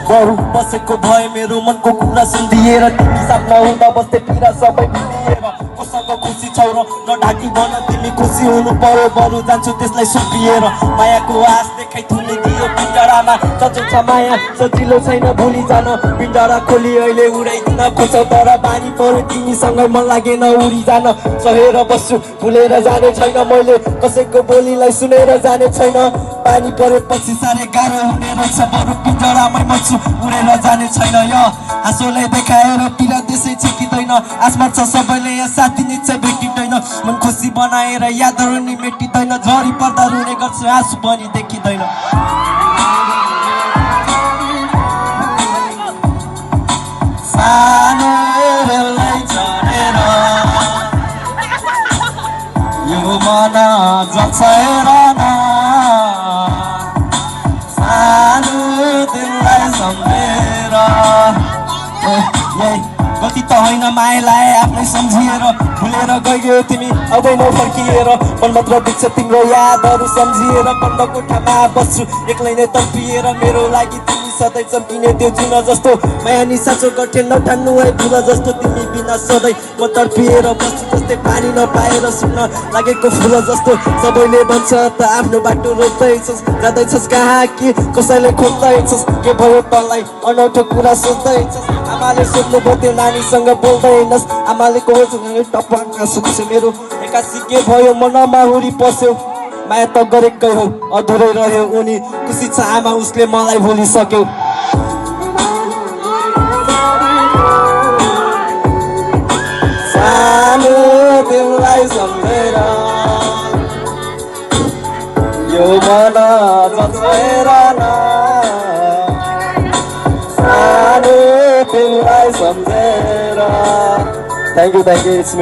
बरु बसेको भए मेरो मनको कुरा सुनिदिएर तिमी साथ नहुँदा बस्दै पिरा सबै बिलिएर कोसँग खुसी छौ र नढाकी भन तिमी खुसी हुनु पर्यो बरु जान्छु त्यसलाई सुम्पिएर मायाको आश देखाइ थुनिदियो पिंजडामा सचो छ माया सजिलो छैन भुली जान पिंजडा खोली अहिले उडाइदिन खोज्छौ तर बानी पर्यो तिमीसँग मन लागेन उडी जान सहेर बस्छु भुलेर जाने छैन मैले कसैको बोलीलाई सुनेर जाने छैन पानी परेपछि साह्रै गाह्रो हुने रहेछ बरु पिंजडामै मर्छु उडेर जाने छैन यो हाँसोले देखाएर पिरा त्यसै छेकिँदैन आसमा छ सबैले यहाँ साथी निश्चय भेटिँदैन मन खुसी बनाएर यादहरू नि मेटिँदैन झरी पर्दा रुने गर्छु आँसु पनि देखिँदैन सानो रेललाई चढेर यो मन जल्छ हेर सानो दिललाई सम्झेर गति त होइन मायालाई आफ्नै सम्झिएर भुलेर गइयो तिमी अझै नफर्किएर मन मात्र देख्छ तिम्रो यादहरू सम्झिएर बन्द कोठामा बस्छु एक्लै नै तर्पिएर मेरो लागि तिमी सधैँ चम्किने त्यो जुन जस्तो माया नि साँचो गर्थेँ नठान्नु है भुल जस्तो तिमी बिना सधैँ म तर्पिएर बस्छु जस्तै पानी नपाएर सुन्न लागेको फुल जस्तो सबैले भन्छ त आफ्नो बाटो रोक्दैछस् जाँदैछस् कहाँ कि कसैले खोज्दैछस् के भयो तँलाई अनौठो कुरा सोच्दैछस् आमाले सोध्नु भयो त्यो नानीसँग बोल्दैनस् आमाले टपाक्न सुन्छ मेरो एक्कासी के भयो मनमा हुरी पस्यो माया त गरेकै हो अधुरै रह्यो उनी खुसी छ आमा उसले मलाई भुलिसक्यो सानो दिललाई सम्झेर यो मन जल्छ सानो दिललाई सम्झेर थ्याङ्क यू